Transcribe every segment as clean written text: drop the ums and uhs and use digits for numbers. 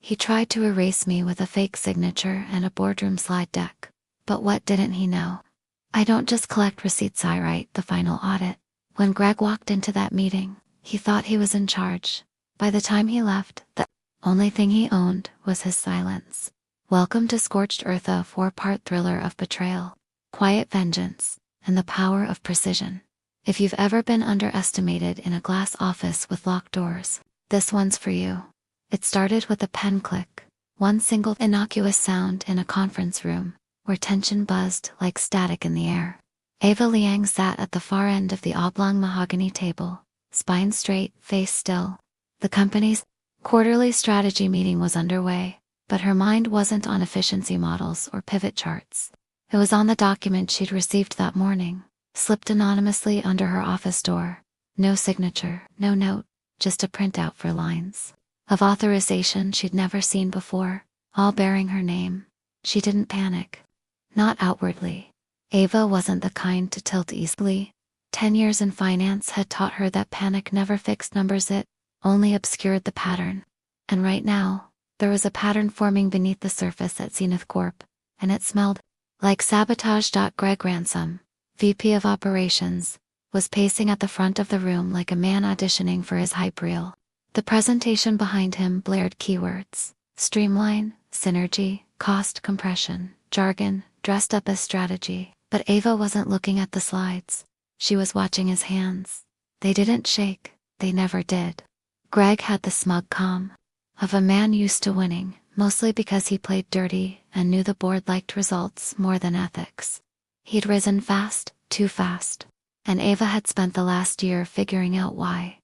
He tried to erase me with a fake signature and a boardroom slide deck. But what didn't he know? I don't just collect receipts, I write the final audit. When Greg walked into that meeting, he thought he was in charge. By the time he left, the only thing he owned was his silence. Welcome to Scorched Earth, a 4-part thriller of betrayal, quiet vengeance, and the power of precision. If you've ever been underestimated in a glass office with locked doors, this one's for you. It started with a pen click, one single innocuous sound in a conference room, where tension buzzed like static in the air. Ava Liang sat at the far end of the oblong mahogany table, spine straight, face still. The company's quarterly strategy meeting was underway, but her mind wasn't on efficiency models or pivot charts. It was on the document she'd received that morning, slipped anonymously under her office door. No signature, no note, just a printout for lines of authorization she'd never seen before, all bearing her name. She didn't panic. Not outwardly. Ava wasn't the kind to tilt easily. 10 years in finance had taught her that panic never fixed numbers, it only obscured the pattern. And right now, there was a pattern forming beneath the surface at Zenith Corp, and it smelled like sabotage. Greg Ransom, VP of Operations, was pacing at the front of the room like a man auditioning for his hype reel. The presentation behind him blared keywords: streamline, synergy, cost compression, jargon, dressed up as strategy. But Ava wasn't looking at the slides. She was watching his hands. They didn't shake, they never did. Greg had the smug calm of a man used to winning, mostly because he played dirty and knew the board liked results more than ethics. He'd risen fast, too fast. And Ava had spent the last year figuring out why.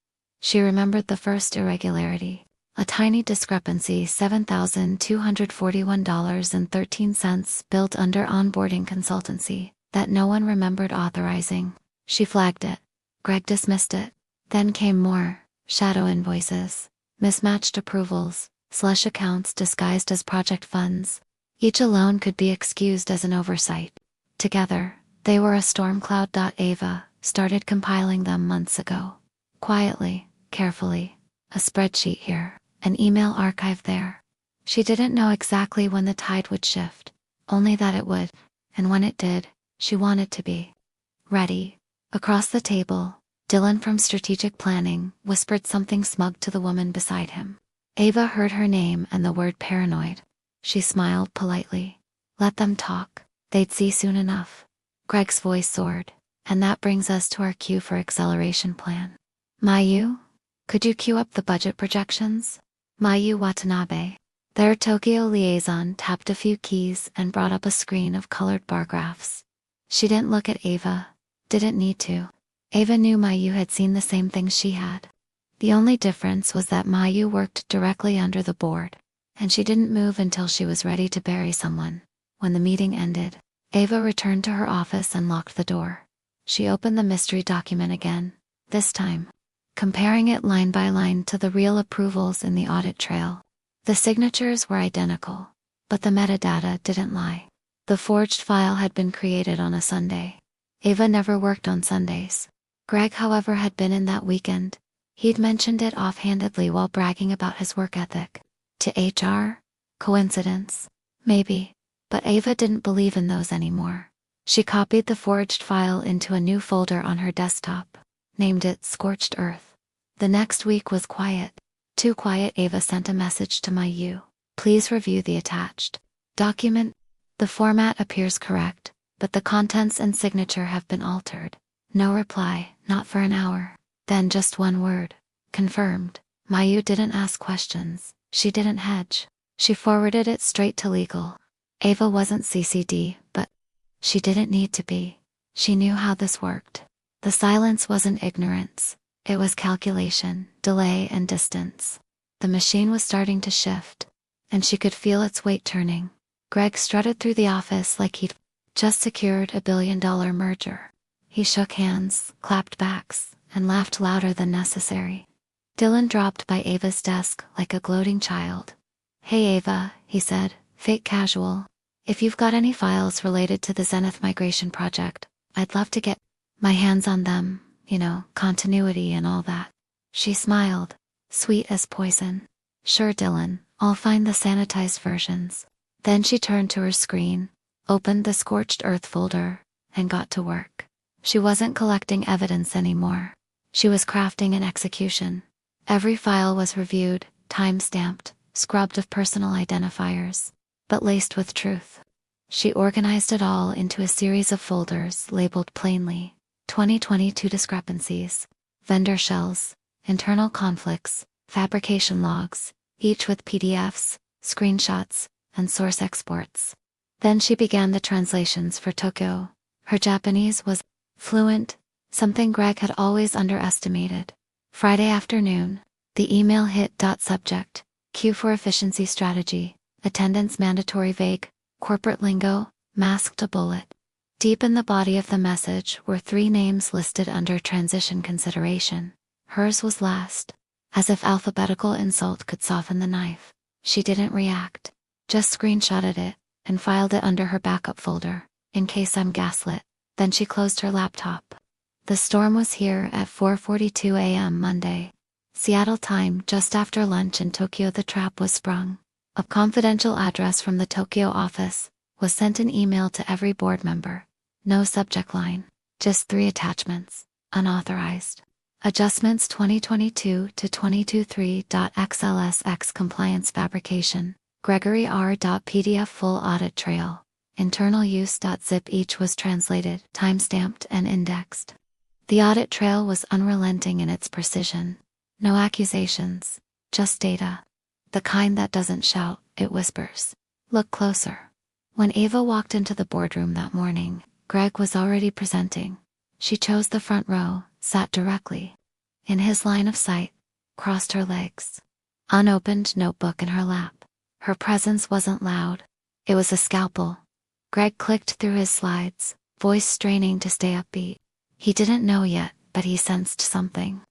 She remembered the first irregularity. A tiny discrepancy, $7,241.13 billed under onboarding consultancy, that no one remembered authorizing. She flagged it. Greg dismissed it. Then came more: shadow invoices, mismatched approvals, slush accounts disguised as project funds. Each alone could be excused as an oversight. Together, they were a storm cloud. Ava started compiling them months ago. Quietly, carefully. A spreadsheet here, an email archive there. She didn't know exactly when the tide would shift, only that it would, and when it did, she wanted to be ready. Across the table, Dylan from Strategic Planning whispered something smug to the woman beside him. Ava heard her name and the word paranoid. She smiled politely. Let them talk, they'd see soon enough. Greg's voice soared. And that brings us to our cue for acceleration plan. Mayu? Could you cue up the budget projections? Mayu Watanabe, their Tokyo liaison, tapped a few keys and brought up a screen of colored bar graphs. She didn't look at Ava. Didn't need to. Ava knew Mayu had seen the same things she had. The only difference was that Mayu worked directly under the board, and she didn't move until she was ready to bury someone. When the meeting ended, Ava returned to her office and locked the door. She opened the mystery document again, this time comparing it line by line to the real approvals in the audit trail. The signatures were identical, but the metadata didn't lie. The forged file had been created on a Sunday. Ava never worked on Sundays. Greg, however, had been in that weekend. He'd mentioned it offhandedly while bragging about his work ethic. To HR? Coincidence? Maybe. But Ava didn't believe in those anymore. She copied the forged file into a new folder on her desktop, named it Scorched Earth. The next week was quiet. Too quiet. Ava sent a message to Mayu. Please review the attached document. The format appears correct, but the contents and signature have been altered. No reply, not for an hour. Then just one word. Confirmed. Mayu didn't ask questions. She didn't hedge. She forwarded it straight to legal. Ava wasn't CC'd, but she didn't need to be. She knew how this worked. The silence wasn't ignorance. It was calculation, delay, and distance. The machine was starting to shift, and she could feel its weight turning. Greg strutted through the office like he'd just secured $1 billion merger. He shook hands, clapped backs, and laughed louder than necessary. Dylan dropped by Ava's desk like a gloating child. Hey Ava, he said, fake casual. If you've got any files related to the Zenith migration project, I'd love to get my hands on them, continuity and all that. She smiled, sweet as poison. Sure Dylan, I'll find the sanitized versions. Then she turned to her screen, opened the scorched earth folder, and got to work. She wasn't collecting evidence anymore. She was crafting an execution. Every file was reviewed, time-stamped, scrubbed of personal identifiers, but laced with truth. She organized it all into a series of folders labeled plainly: 2022 discrepancies, vendor shells, internal conflicts, fabrication logs, each with PDFs, screenshots, and source exports. Then she began the translations for Tokyo. Her Japanese was fluent, something Greg had always underestimated. Friday afternoon, the email hit. Subject: Q for efficiency strategy, attendance mandatory vague, corporate lingo, masked a bullet. Deep in the body of the message were 3 names listed under transition consideration. Hers was last. As if alphabetical insult could soften the knife. She didn't react, just screenshotted it and filed it under her backup folder, in case I'm gaslit. Then she closed her laptop. The storm was here at 4:42 a.m. Monday. Seattle time, just after lunch. In Tokyo the trap was sprung. A confidential address from the Tokyo office was sent an email to every board member. No subject line, just 3 attachments, unauthorized. Adjustments 2022 to 223.xlsx compliance fabrication, Gregory R.PDF full audit trail, internal use.zip. Each was translated, timestamped, and indexed. The audit trail was unrelenting in its precision. No accusations, just data. The kind that doesn't shout, it whispers. Look closer. When Ava walked into the boardroom that morning, Greg was already presenting. She chose the front row, sat directly in his line of sight, crossed her legs, unopened notebook in her lap. Her presence wasn't loud. It was a scalpel. Greg clicked through his slides, voice straining to stay upbeat. He didn't know yet, but he sensed something.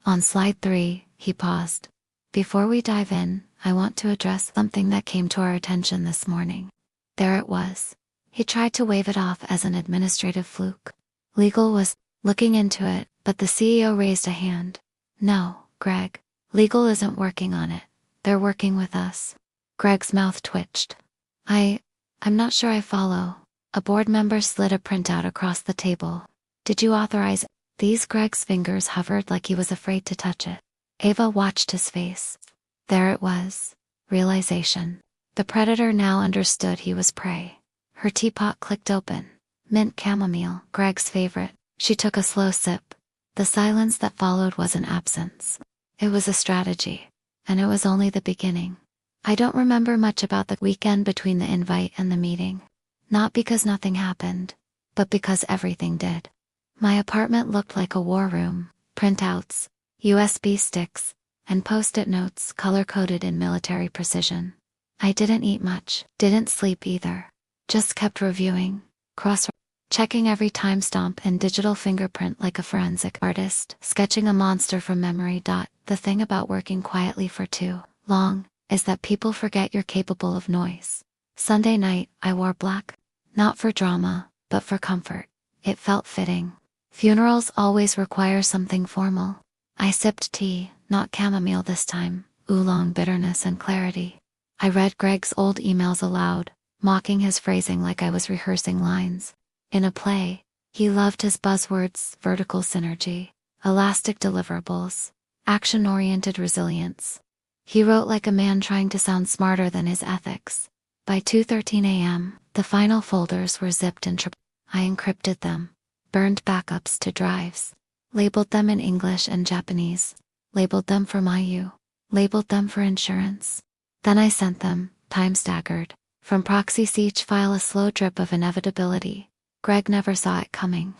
On slide 3, he paused. Before we dive in, I want to address something that came to our attention this morning. There it was. He tried to wave it off as an administrative fluke. Legal was looking into it, but the CEO raised a hand. No, Greg. Legal isn't working on it. They're working with us. Greg's mouth twitched. I'm not sure I follow. A board member slid a printout across the table. Did you authorize these? Greg's fingers hovered like he was afraid to touch it. Ava watched his face. There it was. Realization. The predator now understood he was prey. Her teapot clicked open. Mint chamomile, Greg's favorite. She took a slow sip. The silence that followed was an absence. It was a strategy. And it was only the beginning. I don't remember much about the weekend between the invite and the meeting. Not because nothing happened, but because everything did. My apartment looked like a war room. Printouts, USB sticks, and post-it notes color-coded in military precision. I didn't eat much, didn't sleep either. Just kept reviewing, checking every timestamp and digital fingerprint like a forensic artist, sketching a monster from memory. The thing about working quietly for too long is that people forget you're capable of noise. Sunday night, I wore black. Not for drama, but for comfort. It felt fitting. Funerals always require something formal. I sipped tea, not chamomile this time, oolong bitterness and clarity. I read Greg's old emails aloud, mocking his phrasing like I was rehearsing lines. In a play, he loved his buzzwords: vertical synergy, elastic deliverables, action-oriented resilience. He wrote like a man trying to sound smarter than his ethics. By 2:13 a.m., the final folders were zipped and I encrypted them, burned backups to drives, labeled them in English and Japanese, labeled them for Mayu, labeled them for insurance. Then I sent them, time staggered, from proxy. Each file a slow drip of inevitability. Greg never saw it coming.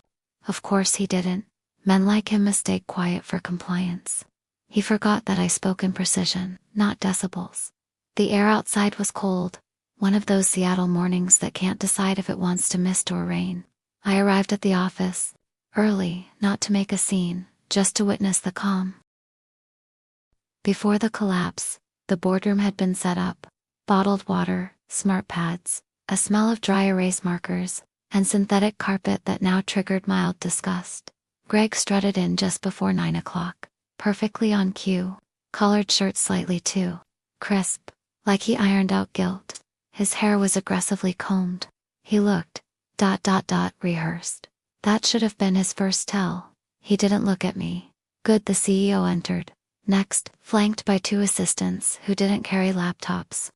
Of course he didn't. Men like him mistake quiet for compliance. He forgot that I spoke in precision, not decibels. The air outside was cold, one of those Seattle mornings that can't decide if it wants to mist or rain. I arrived at the office early, not to make a scene, just to witness the calm. Before the collapse, the boardroom had been set up. Bottled water, smart pads, a smell of dry erase markers, and synthetic carpet that now triggered mild disgust. Greg strutted in just before 9 o'clock, perfectly on cue, collared shirt slightly too crisp, like he ironed out guilt. His hair was aggressively combed. He looked, rehearsed. That should have been his first tell. He didn't look at me. Good, the CEO entered. Next, flanked by 2 assistants who didn't carry laptops.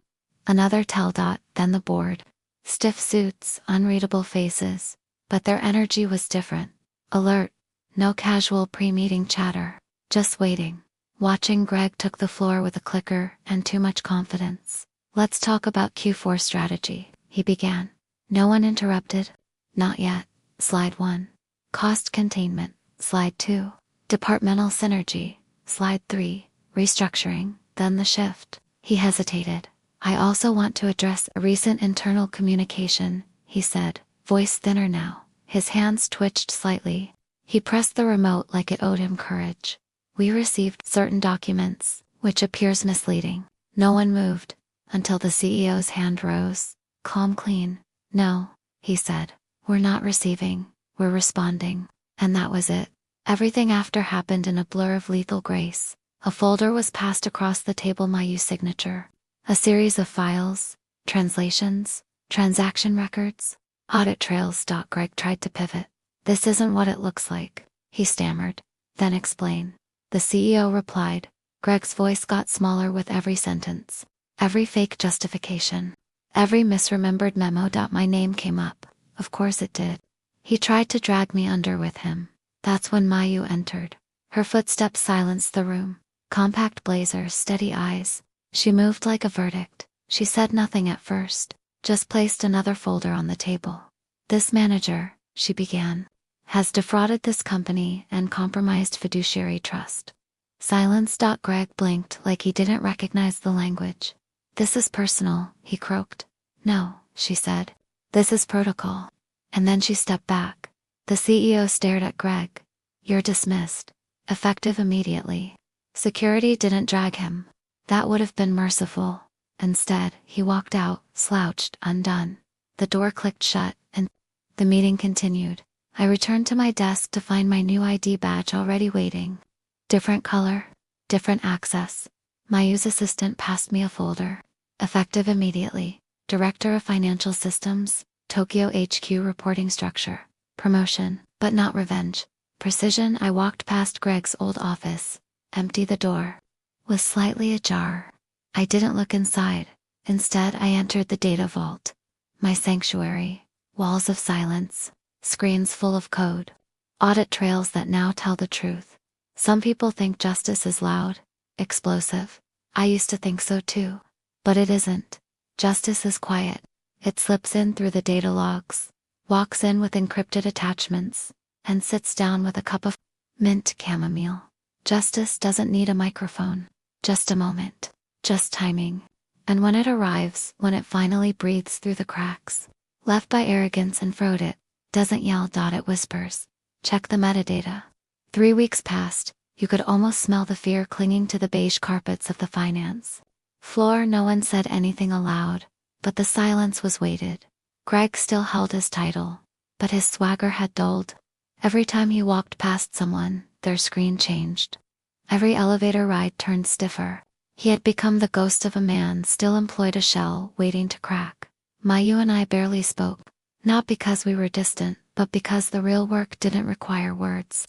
Another tell. Then the board. Stiff suits, unreadable faces. But their energy was different. Alert. No casual pre-meeting chatter. Just waiting. Watching. Greg took the floor with a clicker and too much confidence. Let's talk about Q4 strategy, he began. No one interrupted. Not yet. Slide 1. Cost containment. Slide 2. Departmental synergy. Slide 3. Restructuring. Then the shift. He hesitated. I also want to address a recent internal communication, he said, voice thinner now. His hands twitched slightly. He pressed the remote like it owed him courage. We received certain documents, which appears misleading. No one moved, until the CEO's hand rose. Calm, clean. No, he said. We're not receiving, we're responding. And that was it. Everything after happened in a blur of lethal grace. A folder was passed across the table, Mayu's signature. A series of files, translations, transaction records, audit trails. Greg tried to pivot. This isn't what it looks like, he stammered. Then explain. The CEO replied. Greg's voice got smaller with every sentence. Every fake justification. Every misremembered memo. My name came up. Of course it did. He tried to drag me under with him. That's when Mayu entered. Her footsteps silenced the room. Compact blazer, steady eyes. She moved like a verdict. She said nothing at first, just placed another folder on the table. This manager, she began, has defrauded this company and compromised fiduciary trust. Silence. Greg blinked like he didn't recognize the language. This is personal, he croaked. No, she said. This is protocol. And then she stepped back. The CEO stared at Greg. You're dismissed. Effective immediately. Security didn't drag him. That would have been merciful. Instead, he walked out, slouched, undone. The door clicked shut, and the meeting continued. I returned to my desk to find my new ID badge already waiting. Different color, different access. Mayu's assistant passed me a folder. Effective immediately. Director of Financial Systems, Tokyo HQ reporting structure. Promotion, but not revenge. Precision. I walked past Greg's old office. Empty. The door was slightly ajar. I didn't look inside. Instead, I entered the data vault. My sanctuary. Walls of silence. Screens full of code. Audit trails that now tell the truth. Some people think justice is loud, explosive. I used to think so too. But it isn't. Justice is quiet. It slips in through the data logs, walks in with encrypted attachments, and sits down with a cup of mint chamomile. Justice doesn't need a microphone. Just a moment. Just timing. And when it arrives, when it finally breathes through the cracks, left by arrogance and fraud, it doesn't yell. It whispers. Check the metadata. 3 weeks passed. You could almost smell the fear clinging to the beige carpets of the finance floor. No one said anything aloud, but the silence was weighted. Greg still held his title, but his swagger had dulled. Every time he walked past someone, their screen changed. Every elevator ride turned stiffer. He had become the ghost of a man still employed, a shell waiting to crack. Mayu and I barely spoke, not because we were distant, but because the real work didn't require words.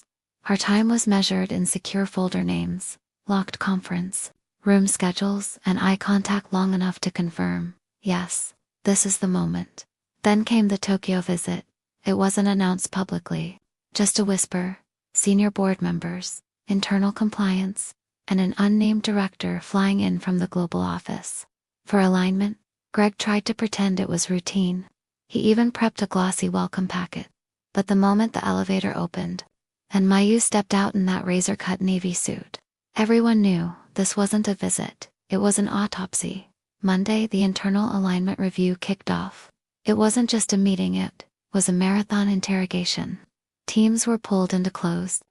Our time was measured in secure folder names, locked conference room schedules, and eye contact long enough to confirm, yes, this is the moment. Then came the Tokyo visit. It wasn't announced publicly. Just a whisper, senior board members, internal compliance, and an unnamed director flying in from the global office. For alignment, Greg tried to pretend it was routine. He even prepped a glossy welcome packet. But the moment the elevator opened, and Mayu stepped out in that razor-cut navy suit, everyone knew this wasn't a visit, it was an autopsy. Monday, the internal alignment review kicked off. It wasn't just a meeting, it was a marathon interrogation. Teams were pulled into closed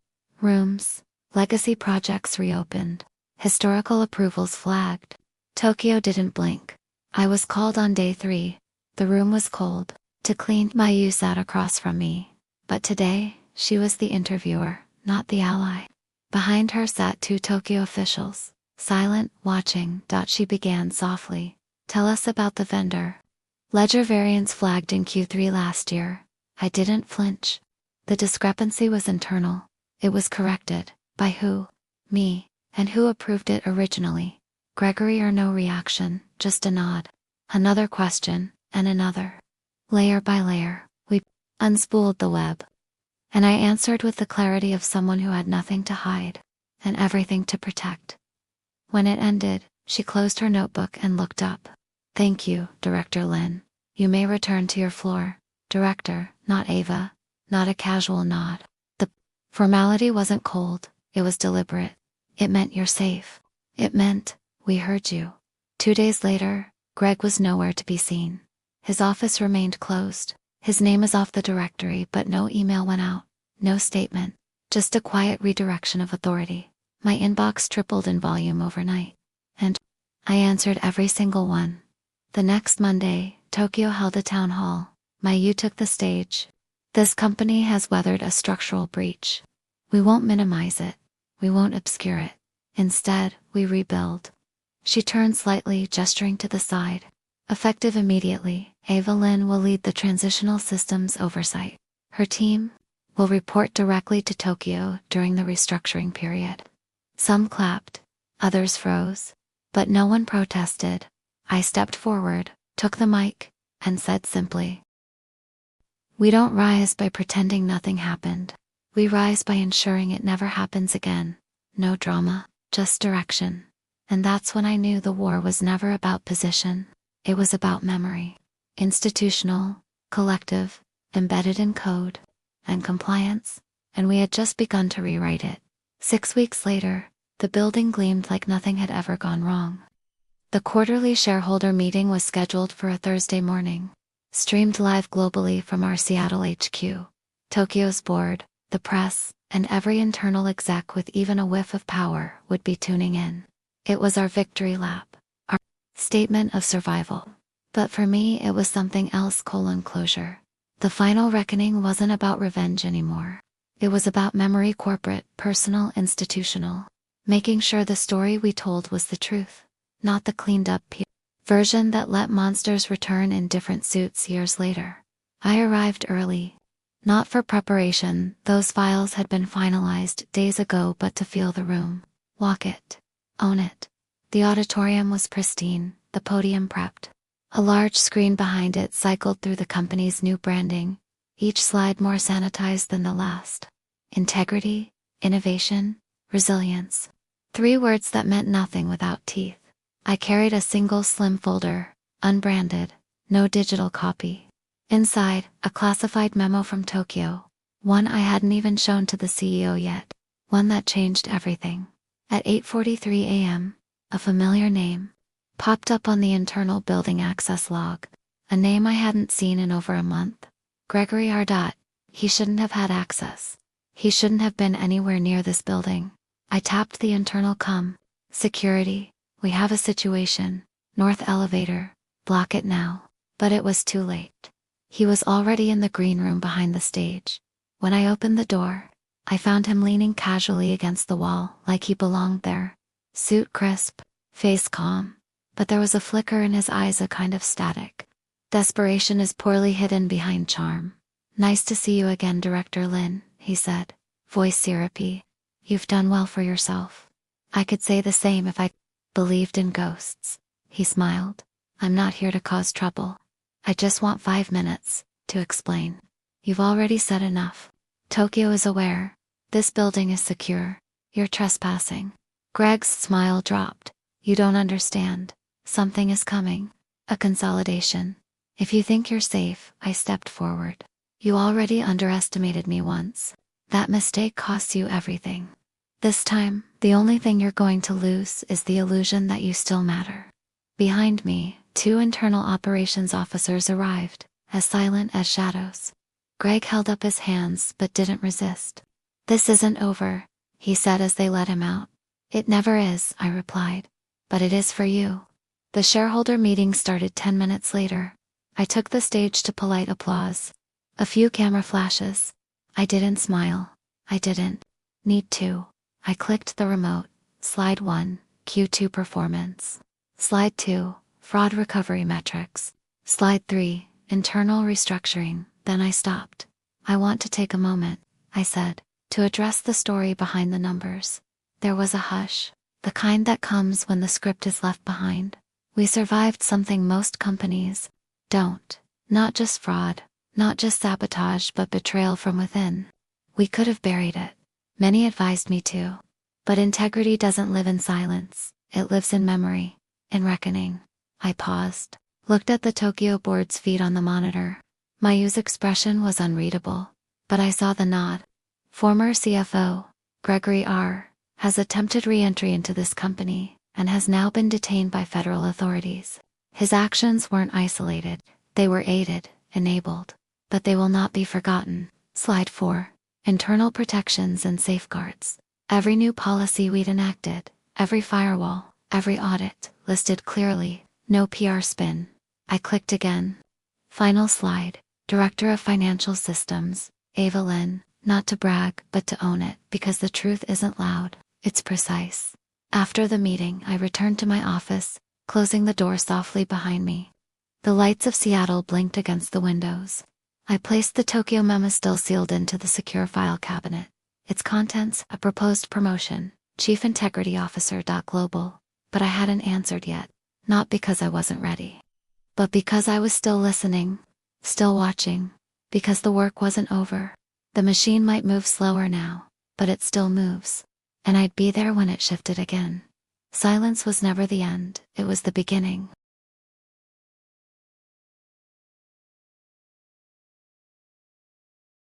rooms, legacy projects reopened, historical approvals flagged. Tokyo didn't blink. I was called on day 3. The room was cold. To clean. Mayu sat across from me. But today, she was the interviewer, not the ally. Behind her sat 2 Tokyo officials, silent, watching. She began softly. Tell us about the vendor. Ledger variance flagged in Q3 last year. I didn't flinch. The discrepancy was internal. It was corrected. By who? Me. And who approved it originally? Gregory. Or no reaction, just a nod. Another question, and another. Layer by layer, we unspooled the web. And I answered with the clarity of someone who had nothing to hide, and everything to protect. When it ended, she closed her notebook and looked up. Thank you, Director Lin. You may return to your floor. Director, not Ava. Not a casual nod. The formality wasn't cold, it was deliberate. It meant you're safe. It meant, we heard you. 2 days later, Greg was nowhere to be seen. His office remained closed. His name is off the directory, but no email went out. No statement. Just a quiet redirection of authority. My inbox tripled in volume overnight. And I answered every single one. The next Monday, Tokyo held a town hall. You took the stage. This company has weathered a structural breach. We won't minimize it. We won't obscure it. Instead, we rebuild. She turned slightly, gesturing to the side. Effective immediately, Ava Lin will lead the transitional systems oversight. Her team will report directly to Tokyo during the restructuring period. Some clapped, others froze, but no one protested. I stepped forward, took the mic, and said simply, we don't rise by pretending nothing happened. We rise by ensuring it never happens again. No drama, just direction. And that's when I knew the war was never about position. It was about memory. Institutional, collective, embedded in code, and compliance. And we had just begun to rewrite it. 6 weeks later, the building gleamed like nothing had ever gone wrong. The quarterly shareholder meeting was scheduled for a Thursday morning. Streamed live globally from our Seattle HQ. Tokyo's board, the press, and every internal exec with even a whiff of power would be tuning in. It was our victory lap, our statement of survival. But for me, it was something else: closure. The final reckoning wasn't about revenge anymore. It was about memory, corporate, personal, institutional. Making sure the story we told was the truth, not the cleaned up version that let monsters return in different suits years later. I arrived early. Not for preparation, those files had been finalized days ago, but to feel the room. Walk it. Own it. The auditorium was pristine, the podium prepped. A large screen behind it cycled through the company's new branding, each slide more sanitized than the last. Integrity, innovation, resilience. 3 words that meant nothing without teeth. I carried a single slim folder, unbranded, no digital copy. Inside, a classified memo from Tokyo. One I hadn't even shown to the CEO yet. One that changed everything. At 8:43 a.m., a familiar name popped up on the internal building access log. A name I hadn't seen in over a month. Gregory R. He shouldn't have had access. He shouldn't have been anywhere near this building. I tapped the internal security. We have a situation. North elevator. Block it now. But it was too late. He was already in the green room behind the stage. When I opened the door, I found him leaning casually against the wall, like he belonged there. Suit crisp, face calm. But there was a flicker in his eyes, a kind of static. Desperation is poorly hidden behind charm. Nice to see you again, Director Lin, he said. Voice syrupy. You've done well for yourself. I could say the same if I believed in ghosts. He smiled. I'm not here to cause trouble. I just want 5 minutes to explain. You've already said enough. Tokyo is aware. This building is secure. You're trespassing. Greg's smile dropped. You don't understand. Something is coming. A consolidation. If you think you're safe, I stepped forward. You already underestimated me once. That mistake costs you everything. This time, the only thing you're going to lose is the illusion that you still matter. Behind me, 2 internal operations officers arrived, as silent as shadows. Greg held up his hands but didn't resist. This isn't over, he said as they let him out. It never is, I replied. But it is for you. The shareholder meeting started 10 minutes later. I took the stage to polite applause. A few camera flashes. I didn't smile. I didn't need to. I clicked the remote. Slide 1, Q2 performance. Slide 2, Fraud recovery metrics. Slide 3. Internal restructuring. Then I stopped. I want to take a moment, I said, to address the story behind the numbers. There was a hush, the kind that comes when the script is left behind. We survived something most companies don't. Not just fraud, not just sabotage, but betrayal from within. We could have buried it. Many advised me to. But integrity doesn't live in silence. It lives in memory, in reckoning. I paused, looked at the Tokyo board's feed on the monitor. Mayu's expression was unreadable, but I saw the nod. Former CFO, Gregory R., has attempted re-entry into this company and has now been detained by federal authorities. His actions weren't isolated. They were aided, enabled, but they will not be forgotten. Slide 4. Internal protections and safeguards. Every new policy we'd enacted, every firewall, every audit, listed clearly, no PR spin. I clicked again. Final slide. Director of Financial Systems, Ava Lynn, not to brag, but to own it, because the truth isn't loud, it's precise. After the meeting, I returned to my office, closing the door softly behind me. The lights of Seattle blinked against the windows. I placed the Tokyo memo still sealed into the secure file cabinet. Its contents, a proposed promotion, Chief Integrity Officer. Global. But I hadn't answered yet, not because I wasn't ready, but because I was still listening, still watching, because the work wasn't over. The machine might move slower now, but it still moves, and I'd be there when it shifted again. Silence was never the end, it was the beginning.